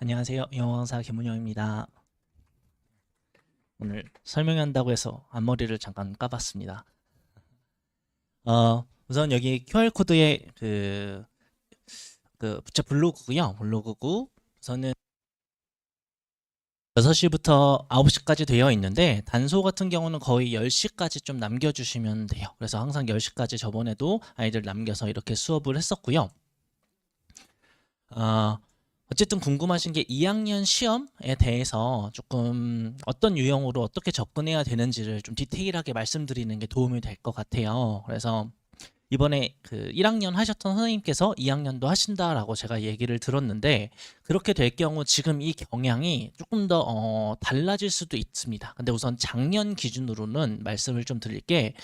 안녕하세요. 영어강사 김은영입니다. 오늘 설명한다고 해서 앞머리를 잠깐 까봤습니다. 우선 여기 QR코드에 제 블로그고요. 블로그고 우선은 6시부터 9시까지 되어 있는데 단소 같은 경우는 거의 10시까지 좀 남겨주시면 돼요. 그래서 항상 10시까지 저번에도 아이들 남겨서 이렇게 수업을 했었고요. 어쨌든 궁금하신 게 2학년 시험에 대해서 조금 어떤 유형으로 어떻게 접근해야 되는지를 좀 디테일하게 말씀드리는 게 도움이 될 것 같아요. 그래서 이번에 1학년 하셨던 선생님께서 2학년도 하신다라고 제가 얘기를 들었는데 그렇게 될 경우 지금 이 경향이 조금 더 달라질 수도 있습니다. 근데 우선 작년 기준으로는 말씀을 좀 드릴게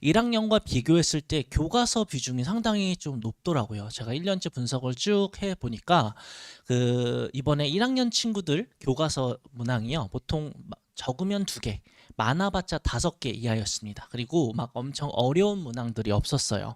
1학년과 비교했을 때 교과서 비중이 상당히 좀 높더라고요. 제가 1년째 분석을 쭉 해보니까 이번에 1학년 친구들 교과서 문항이요. 보통 적으면 2개, 많아봤자 5개 이하였습니다. 그리고 막 엄청 어려운 문항들이 없었어요.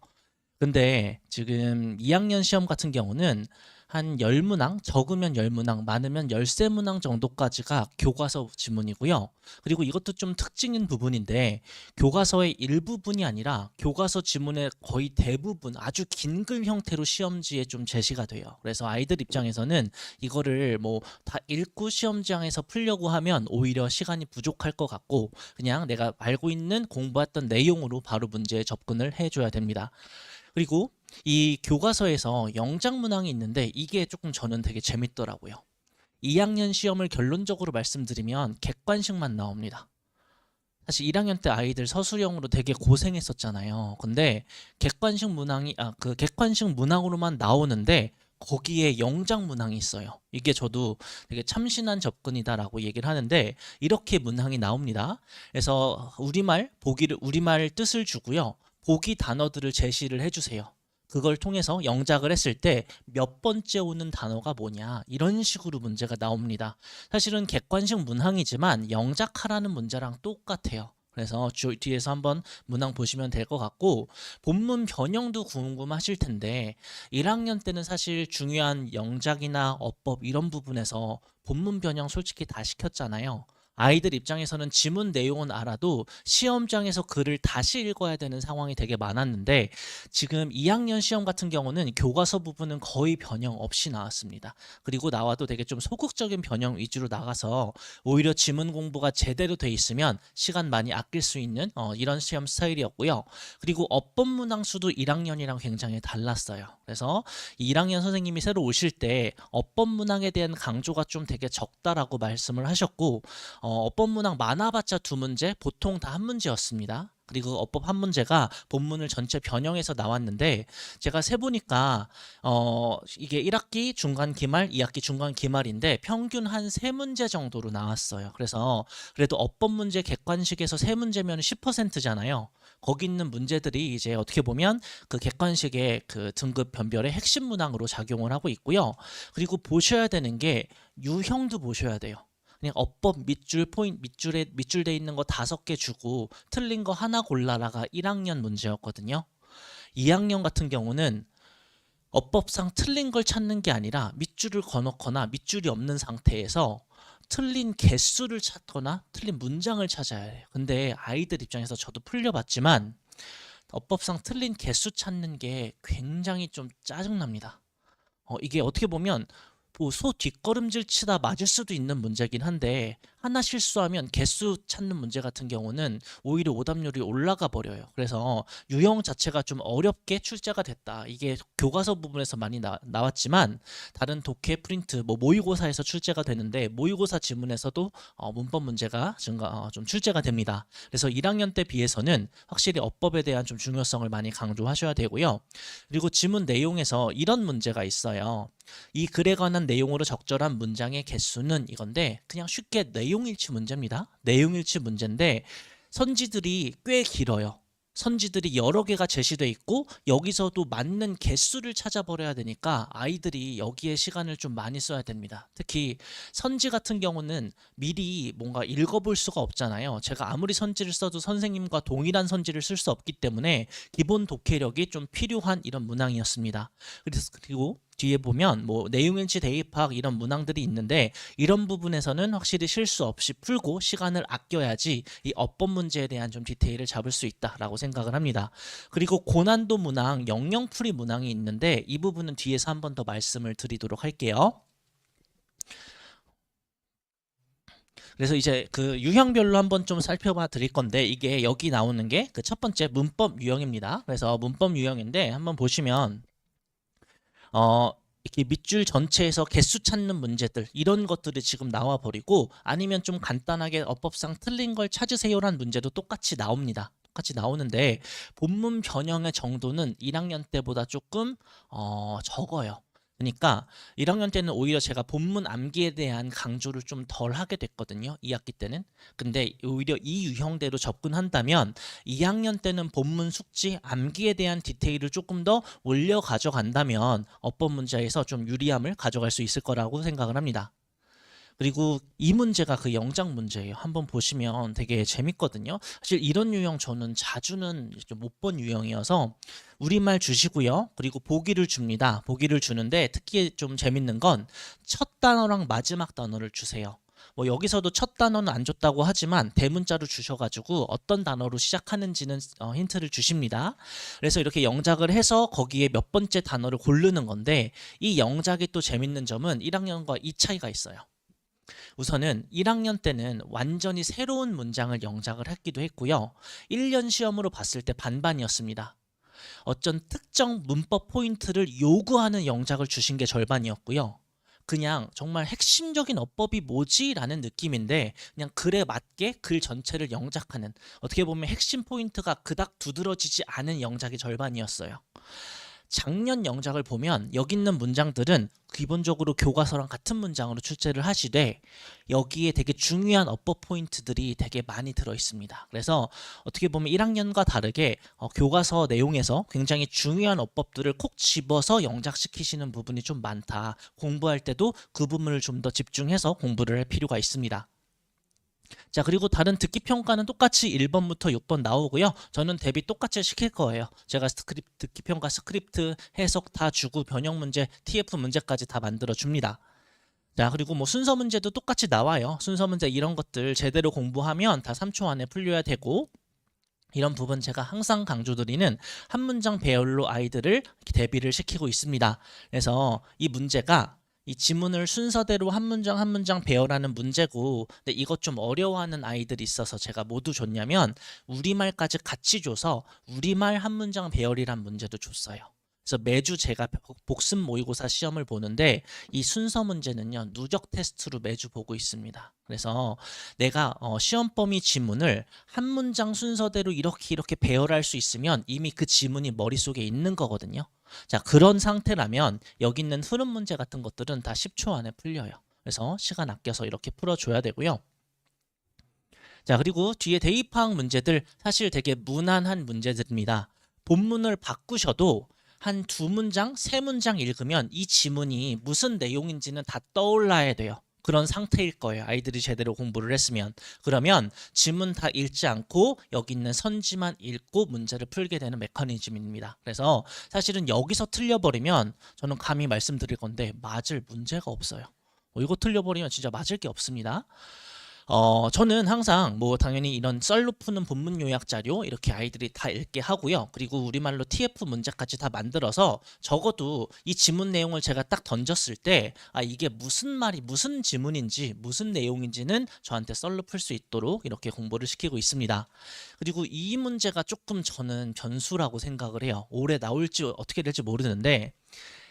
근데 지금 2학년 시험 같은 경우는 한 10문항, 적으면 10문항, 많으면 13문항 정도까지가 교과서 지문이고요. 그리고 이것도 좀 특징인 부분인데 교과서의 일부분이 아니라 교과서 지문의 거의 대부분 아주 긴 글 형태로 시험지에 좀 제시가 돼요. 그래서 아이들 입장에서는 이거를 뭐 다 읽고 시험장에서 풀려고 하면 오히려 시간이 부족할 것 같고 그냥 내가 알고 있는 공부했던 내용으로 바로 문제에 접근을 해줘야 됩니다. 그리고 이 교과서에서 영작 문항이 있는데 이게 조금 저는 되게 재밌더라고요. 2학년 시험을 결론적으로 말씀드리면 객관식만 나옵니다. 사실 1학년 때 아이들 서술형으로 되게 고생했었잖아요. 근데 객관식 문항이 객관식 문항으로만 나오는데 거기에 영작 문항이 있어요. 이게 저도 되게 참신한 접근이다라고 얘기를 하는데 이렇게 문항이 나옵니다. 그래서 우리말 뜻을 주고요. 보기 단어들을 제시를 해주세요. 그걸 통해서 영작을 했을 때 몇 번째 오는 단어가 뭐냐 이런 식으로 문제가 나옵니다. 사실은 객관식 문항이지만 영작하라는 문제랑 똑같아요. 그래서 뒤에서 한번 문항 보시면 될 것 같고 본문 변형도 궁금하실 텐데 1학년 때는 사실 중요한 영작이나 어법 이런 부분에서 본문 변형 솔직히 다 시켰잖아요. 아이들 입장에서는 지문 내용은 알아도 시험장에서 글을 다시 읽어야 되는 상황이 되게 많았는데 지금 2학년 시험 같은 경우는 교과서 부분은 거의 변형 없이 나왔습니다. 그리고 나와도 되게 좀 소극적인 변형 위주로 나가서 오히려 지문 공부가 제대로 돼 있으면 시간 많이 아낄 수 있는 이런 시험 스타일이었고요. 그리고 어법 문항 수도 1학년이랑 굉장히 달랐어요. 그래서 1학년 선생님이 새로 오실 때 어법 문항에 대한 강조가 좀 되게 적다라고 말씀을 하셨고 어법 문항 많아봤자 2문제, 보통 다 1문제였습니다. 그리고 어법 1문제가 본문을 전체 변형해서 나왔는데 제가 세보니까 이게 1학기 중간 기말, 2학기 중간 기말인데 평균 한 3문제 정도로 나왔어요. 그래서 그래도 어법 문제 객관식에서 3문제면 10%잖아요. 거기 있는 문제들이 이제 어떻게 보면 그 객관식의 그 등급 변별의 핵심 문항으로 작용을 하고 있고요. 그리고 보셔야 되는 게 유형도 보셔야 돼요. 그냥 어법 밑줄돼 있는 거 5개 주고 틀린 거 하나 골라라가 1학년 문제였거든요. 2학년 같은 경우는 어법상 틀린 걸 찾는 게 아니라 밑줄을 거놓거나 밑줄이 없는 상태에서 틀린 개수를 찾거나 틀린 문장을 찾아야 해요. 근데 아이들 입장에서 저도 풀려봤지만 어법상 틀린 개수 찾는 게 굉장히 좀 짜증납니다. 이게 어떻게 보면 소 뒷걸음질 치다 맞을 수도 있는 문제긴 한데 하나 실수하면 개수 찾는 문제 같은 경우는 오히려 오답률이 올라가 버려요. 그래서 유형 자체가 좀 어렵게 출제가 됐다. 이게 교과서 부분에서 많이 나왔지만 다른 독해 프린트 모의고사에서 출제가 되는데 모의고사 지문에서도 문법 문제가 좀 출제가 됩니다. 그래서 1학년 때 비해서는 확실히 어법에 대한 좀 중요성을 많이 강조하셔야 되고요. 그리고 지문 내용에서 이런 문제가 있어요. 이 글에 관한 내용으로 적절한 문장의 개수는 이건데 그냥 쉽게 내용일치 문제입니다. 내용일치 문제인데 선지들이 꽤 길어요. 선지들이 여러 개가 제시돼 있고 여기서도 맞는 개수를 찾아버려야 되니까 아이들이 여기에 시간을 좀 많이 써야 됩니다. 특히 선지 같은 경우는 미리 뭔가 읽어볼 수가 없잖아요. 제가 아무리 선지를 써도 선생님과 동일한 선지를 쓸 수 없기 때문에 기본 독해력이 좀 필요한 이런 문항이었습니다. 그리고 뒤에 보면 뭐 내용일치 대입 파악 이런 문항들이 있는데 이런 부분에서는 확실히 실수 없이 풀고 시간을 아껴야지 이 어법 문제에 대한 좀 디테일을 잡을 수 있다라고 생각을 합니다. 그리고 고난도 문항, 영영풀이 문항이 있는데 이 부분은 뒤에서 한 번 더 말씀을 드리도록 할게요. 그래서 이제 그 유형별로 한번 좀 살펴봐 드릴 건데 이게 여기 나오는 게 그 첫 번째 문법 유형입니다. 그래서 문법 유형인데 한번 보시면 이렇게 밑줄 전체에서 개수 찾는 문제들 이런 것들이 지금 나와 버리고 아니면 좀 간단하게 어법상 틀린 걸 찾으세요라는 문제도 똑같이 나옵니다. 똑같이 나오는데 본문 변형의 정도는 1학년 때보다 조금 적어요. 그러니까 1학년 때는 오히려 제가 본문 암기에 대한 강조를 좀 덜 하게 됐거든요. 2학기 때는. 근데 오히려 이 유형대로 접근한다면 2학년 때는 본문 숙지 암기에 대한 디테일을 조금 더 올려 가져간다면 어법 문제에서 좀 유리함을 가져갈 수 있을 거라고 생각을 합니다. 그리고 이 문제가 그 영작 문제예요. 한번 보시면 되게 재밌거든요. 사실 이런 유형 저는 자주는 못 본 유형이어서 우리말 주시고요. 그리고 보기를 줍니다. 보기를 주는데 특히 좀 재밌는 건 첫 단어랑 마지막 단어를 주세요. 뭐 여기서도 첫 단어는 안 줬다고 하지만 대문자로 주셔가지고 어떤 단어로 시작하는지는 힌트를 주십니다. 그래서 이렇게 영작을 해서 거기에 몇 번째 단어를 고르는 건데 이 영작이 또 재밌는 점은 1학년과 이 차이가 있어요. 우선은 1학년 때는 완전히 새로운 문장을 영작을 했기도 했고요. 1년 시험으로 봤을 때 반반이었습니다. 어떤 특정 문법 포인트를 요구하는 영작을 주신 게 절반이었고요. 그냥 정말 핵심적인 어법이 뭐지? 라는 느낌인데 그냥 글에 맞게 글 전체를 영작하는 어떻게 보면 핵심 포인트가 그닥 두드러지지 않은 영작이 절반이었어요. 작년 영작을 보면 여기 있는 문장들은 기본적으로 교과서랑 같은 문장으로 출제를 하시되 여기에 되게 중요한 어법 포인트들이 되게 많이 들어 있습니다. 그래서 어떻게 보면 1학년과 다르게 교과서 내용에서 굉장히 중요한 어법들을 콕 집어서 영작시키시는 부분이 좀 많다. 공부할 때도 그 부분을 좀 더 집중해서 공부를 할 필요가 있습니다. 자, 그리고 다른 듣기 평가는 똑같이 1번부터 6번 나오고요. 저는 대비 똑같이 시킬 거예요. 제가 듣기 평가 스크립트 해석 다 주고 변형 문제, TF 문제까지 다 만들어 줍니다. 자, 그리고 뭐 순서 문제도 똑같이 나와요. 순서 문제 이런 것들 제대로 공부하면 다 3초 안에 풀려야 되고 이런 부분 제가 항상 강조드리는 한 문장 배열로 아이들을 대비를 시키고 있습니다. 그래서 이 문제가 이 지문을 순서대로 한 문장 한 문장 배열하는 문제고 근데 이것 좀 어려워하는 아이들이 있어서 제가 모두 줬냐면 우리말까지 같이 줘서 우리말 한 문장 배열이란 문제도 줬어요. 그래서 매주 제가 복습 모의고사 시험을 보는데 이 순서 문제는요 누적 테스트로 매주 보고 있습니다. 그래서 내가 시험 범위 지문을 한 문장 순서대로 이렇게 배열할 수 있으면 이미 그 지문이 머릿속에 있는 거거든요. 자, 그런 상태라면 여기 있는 흐름 문제 같은 것들은 다 10초 안에 풀려요. 그래서 시간 아껴서 이렇게 풀어줘야 되고요. 자, 그리고 뒤에 대입파악 문제들 사실 되게 무난한 문제들입니다. 본문을 바꾸셔도 한 2문장, 3문장 읽으면 이 지문이 무슨 내용인지는 다 떠올라야 돼요. 그런 상태일 거예요. 아이들이 제대로 공부를 했으면. 그러면 지문 다 읽지 않고 여기 있는 선지만 읽고 문제를 풀게 되는 메커니즘입니다. 그래서 사실은 여기서 틀려버리면 저는 감히 말씀드릴 건데 맞을 문제가 없어요. 이거 틀려버리면 진짜 맞을 게 없습니다. 저는 항상 뭐 당연히 이런 썰로 푸는 본문 요약 자료 이렇게 아이들이 다 읽게 하고요. 그리고 우리말로 TF 문제까지 다 만들어서 적어도 이 지문 내용을 제가 딱 던졌을 때 이게 무슨 말이 무슨 지문인지 무슨 내용인지는 저한테 썰로 풀 수 있도록 이렇게 공부를 시키고 있습니다. 그리고 이 문제가 조금 저는 변수라고 생각을 해요. 올해 나올지 어떻게 될지 모르는데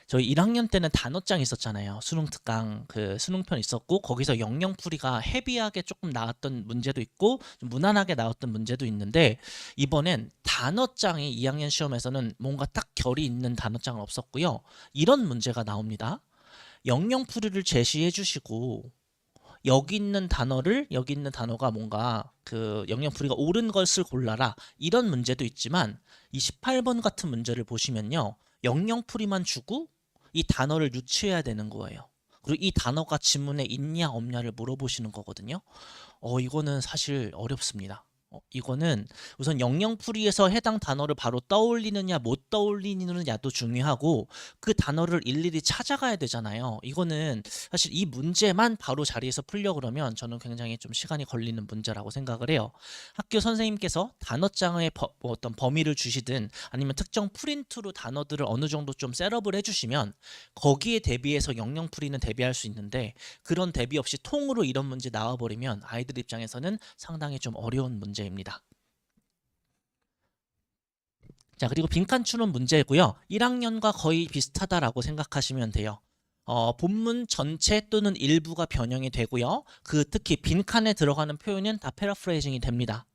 저희 1학년 때는 단어장 있었잖아요. 수능 특강 그 수능편 있었고 거기서 영영풀이가 헤비하게 조금 나왔던 문제도 있고 좀 무난하게 나왔던 문제도 있는데 이번엔 단어장이 2학년 시험에서는 뭔가 딱 결이 있는 단어장은 없었고요. 이런 문제가 나옵니다. 영영풀이를 제시해 주시고 여기 있는 단어가 뭔가 그 영영풀이가 옳은 것을 골라라 이런 문제도 있지만 28번 같은 문제를 보시면요. 영영풀이만 주고 이 단어를 유추해야 되는 거예요. 그리고 이 단어가 지문에 있냐 없냐를 물어보시는 거거든요. 이거는 사실 어렵습니다. 이거는 우선 영영풀이에서 해당 단어를 바로 떠올리느냐 못 떠올리느냐도 중요하고 그 단어를 일일이 찾아가야 되잖아요. 이거는 사실 이 문제만 바로 자리에서 풀려 그러면 저는 굉장히 좀 시간이 걸리는 문제라고 생각을 해요. 학교 선생님께서 단어장의 뭐 어떤 범위를 주시든 아니면 특정 프린트로 단어들을 어느 정도 좀 셋업을 해주시면 거기에 대비해서 영영풀이는 대비할 수 있는데 그런 대비 없이 통으로 이런 문제 나와버리면 아이들 입장에서는 상당히 좀 어려운 문제입니다. 자, 그리고 빈칸 추론 문제고요. 1학년과 거의 비슷하다라고 생각하시면 돼요. 본문 전체 또는 일부가 변형이 되고요. 특히 빈칸에 들어가는 표현은 다 패러프레이징이 됩니다.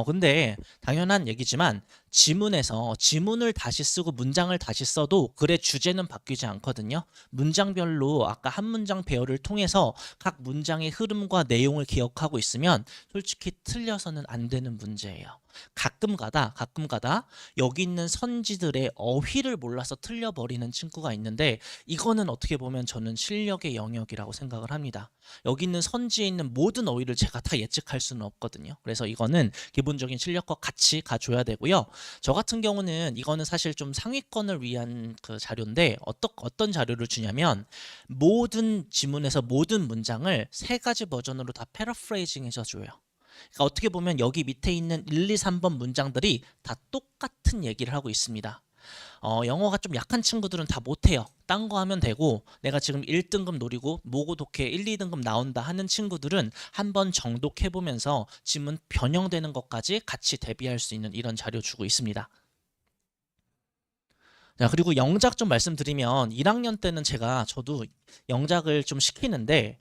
근데 당연한 얘기지만 지문에서 지문을 다시 쓰고 문장을 다시 써도 글의 주제는 바뀌지 않거든요. 문장별로 아까 한 문장 배열을 통해서 각 문장의 흐름과 내용을 기억하고 있으면 솔직히 틀려서는 안 되는 문제예요. 가끔가다 여기 있는 선지들의 어휘를 몰라서 틀려버리는 친구가 있는데 이거는 어떻게 보면 저는 실력의 영역이라고 생각을 합니다. 여기 있는 선지에 있는 모든 어휘를 제가 다 예측할 수는 없거든요. 그래서 이거는 기본적인 실력과 같이 가줘야 되고요. 저 같은 경우는 이거는 사실 좀 상위권을 위한 그 자료인데 어떤 자료를 주냐면 모든 지문에서 모든 문장을 3가지 버전으로 다 패러프레이징 해서 줘요. 그러니까 어떻게 보면 여기 밑에 있는 1, 2, 3번 문장들이 다 똑같은 얘기를 하고 있습니다. 영어가 좀 약한 친구들은 다 못해요. 딴 거 하면 되고 내가 지금 1등급 노리고 모고 독해 1, 2등급 나온다 하는 친구들은 한번 정독해보면서 지문 변형되는 것까지 같이 대비할 수 있는 이런 자료 주고 있습니다. 자, 그리고 영작 좀 말씀드리면 1학년 때는 저도 영작을 좀 시키는데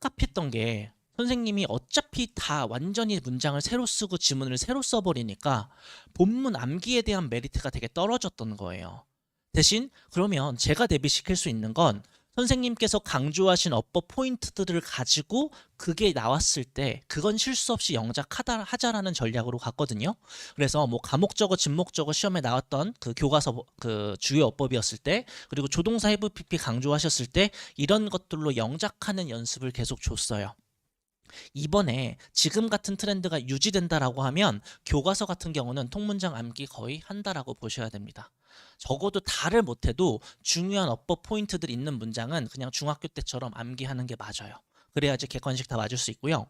깝깝했던 게 선생님이 어차피 다 완전히 문장을 새로 쓰고 지문을 새로 써버리니까 본문 암기에 대한 메리트가 되게 떨어졌던 거예요. 대신 그러면 제가 대비시킬 수 있는 건 선생님께서 강조하신 어법 포인트들을 가지고 그게 나왔을 때 그건 실수 없이 영작하자라는 전략으로 갔거든요. 그래서 뭐 과목적어 진목적어 시험에 나왔던 그 교과서 그 주요 어법이었을 때 그리고 조동사 have pp 강조하셨을 때 이런 것들로 영작하는 연습을 계속 줬어요. 이번에 지금 같은 트렌드가 유지된다라고 하면 교과서 같은 경우는 통문장 암기 거의 한다라고 보셔야 됩니다. 적어도 다를 못해도 중요한 어법 포인트들 있는 문장은 그냥 중학교 때처럼 암기하는 게 맞아요. 그래야지 객관식 다 맞을 수 있고요.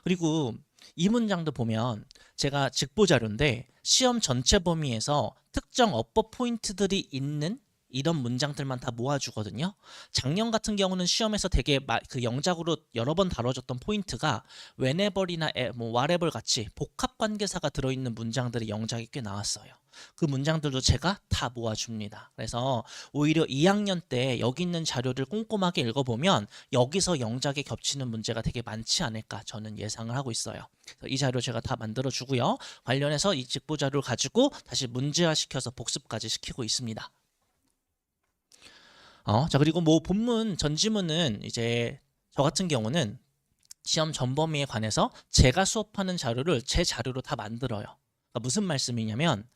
그리고 이 문장도 보면 제가 직보 자료인데 시험 전체 범위에서 특정 어법 포인트들이 있는 이런 문장들만 다 모아주거든요. 작년 같은 경우는 시험에서 되게 그 영작으로 여러 번 다뤄졌던 포인트가 whenever이나 뭐 whatever 같이 복합관계사가 들어있는 문장들이 영작이 꽤 나왔어요. 그 문장들도 제가 다 모아줍니다. 그래서 오히려 2학년 때 여기 있는 자료를 꼼꼼하게 읽어보면 여기서 영작에 겹치는 문제가 되게 많지 않을까 저는 예상을 하고 있어요. 이 자료 제가 다 만들어주고요. 관련해서 이 직보 자료를 가지고 다시 문제화시켜서 복습까지 시키고 있습니다. 자, 그리고 뭐 본문 전지문은 이제 저 같은 경우는 시험 전범위에 관해서 제가 수업하는 자료를 제 자료로 다 만들어요. 그러니까 무슨 말씀이냐면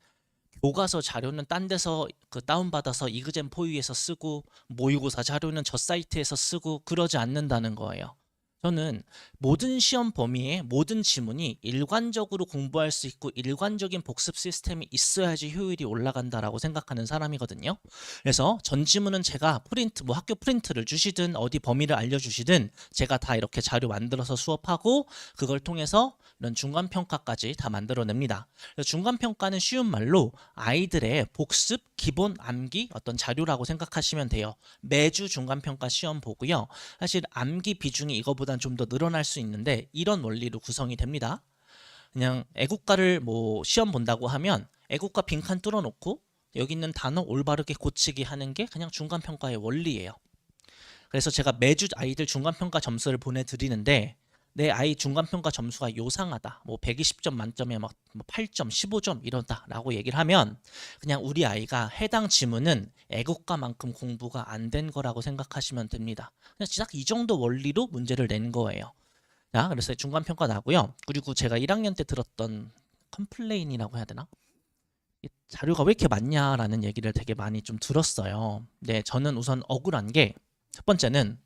교과서 자료는 딴 데서 다운받아서 이그젠 포유에서 쓰고 모의고사 자료는 저 사이트에서 쓰고 그러지 않는다는 거예요. 저는 모든 시험 범위에 모든 지문이 일관적으로 공부할 수 있고 일관적인 복습 시스템이 있어야지 효율이 올라간다라고 생각하는 사람이거든요. 그래서 전 지문은 제가 뭐 학교 프린트를 주시든 어디 범위를 알려주시든 제가 다 이렇게 자료 만들어서 수업하고 그걸 통해서 이런 중간평가까지 다 만들어냅니다. 중간평가는 쉬운 말로 아이들의 복습, 기본 암기 어떤 자료라고 생각하시면 돼요. 매주 중간평가 시험 보고요. 사실 암기 비중이 이거보단 좀 더 늘어날 수 있는데 이런 원리로 구성이 됩니다. 그냥 애국가를 뭐 시험 본다고 하면 애국가 빈칸 뚫어놓고 여기 있는 단어 올바르게 고치기 하는 게 그냥 중간평가의 원리예요. 그래서 제가 매주 아이들 중간평가 점수를 보내드리는데 내 아이 중간평가 점수가 요상하다. 뭐 120점 만점에 막 8점, 15점 이런다라고 얘기를 하면 그냥 우리 아이가 해당 지문은 애국가만큼 공부가 안 된 거라고 생각하시면 됩니다. 그냥 딱 이 정도 원리로 문제를 낸 거예요. 자, 그래서 중간평가 나고요. 그리고 제가 1학년 때 들었던 컴플레인이라고 해야 되나? 자료가 왜 이렇게 많냐라는 얘기를 되게 많이 좀 들었어요. 네, 저는 우선 억울한 게 첫 번째는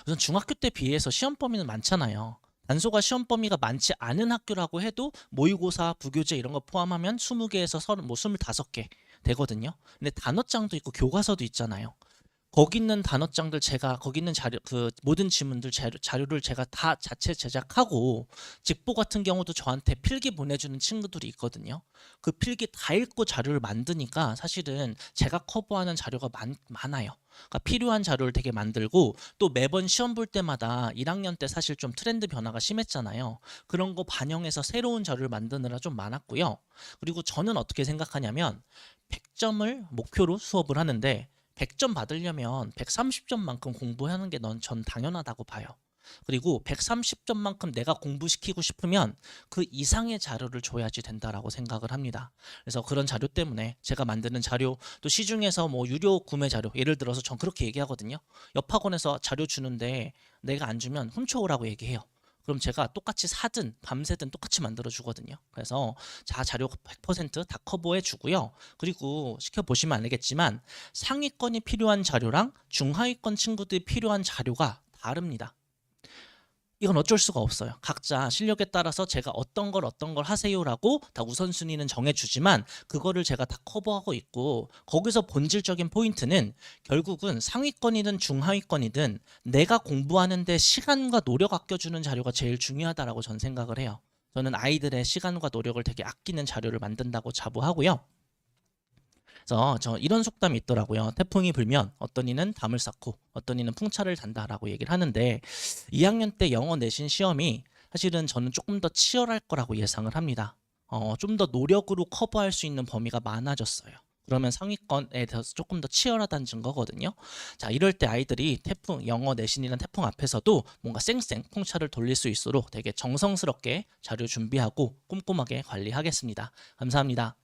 우선 중학교 때 비해서 시험 범위는 많잖아요. 단소가 시험 범위가 많지 않은 학교라고 해도 모의고사, 부교재 이런 거 포함하면 20개에서 30, 뭐 25개 되거든요. 근데 단어장도 있고 교과서도 있잖아요. 거기 있는 단어장들 제가 거기 있는 자료 그 모든 지문들 자료를 제가 다 자체 제작하고 직보 같은 경우도 저한테 필기 보내주는 친구들이 있거든요. 그 필기 다 읽고 자료를 만드니까 사실은 제가 커버하는 자료가 많아요. 그러니까 필요한 자료를 되게 만들고 또 매번 시험 볼 때마다 1학년 때 사실 좀 트렌드 변화가 심했잖아요. 그런 거 반영해서 새로운 자료를 만드느라 좀 많았고요. 그리고 저는 어떻게 생각하냐면 100점을 목표로 수업을 하는데 100점 받으려면 130점만큼 공부하는 게 전 당연하다고 봐요. 그리고 130점만큼 내가 공부시키고 싶으면 그 이상의 자료를 줘야지 된다라고 생각을 합니다. 그래서 그런 자료 때문에 제가 만드는 자료, 또 시중에서 뭐 유료 구매 자료, 예를 들어서 전 그렇게 얘기하거든요. 옆 학원에서 자료 주는데 내가 안 주면 훔쳐오라고 얘기해요. 그럼 제가 똑같이 사든 밤새든 똑같이 만들어 주거든요. 그래서 자료 100%다 커버해 주고요. 그리고 시켜보시면 알겠지만 상위권이 필요한 자료랑 중하위권 친구들이 필요한 자료가 다릅니다. 이건 어쩔 수가 없어요. 각자 실력에 따라서 제가 어떤 걸 하세요라고 다 우선순위는 정해주지만 그거를 제가 다 커버하고 있고, 거기서 본질적인 포인트는 결국은 상위권이든 중하위권이든 내가 공부하는데 시간과 노력 아껴주는 자료가 제일 중요하다라고 전 생각을 해요. 저는 아이들의 시간과 노력을 되게 아끼는 자료를 만든다고 자부하고요. 그래서 저 이런 속담이 있더라고요. 태풍이 불면 어떤 이는 담을 쌓고 어떤 이는 풍차를 단다라고 얘기를 하는데, 2학년 때 영어 내신 시험이 사실은 저는 조금 더 치열할 거라고 예상을 합니다. 좀 더 노력으로 커버할 수 있는 범위가 많아졌어요. 그러면 상위권에 대해서 조금 더 치열하다는 증거거든요. 자, 이럴 때 아이들이 태풍, 영어 내신이라는 태풍 앞에서도 뭔가 쌩쌩 풍차를 돌릴 수 있도록 되게 정성스럽게 자료 준비하고 꼼꼼하게 관리하겠습니다. 감사합니다.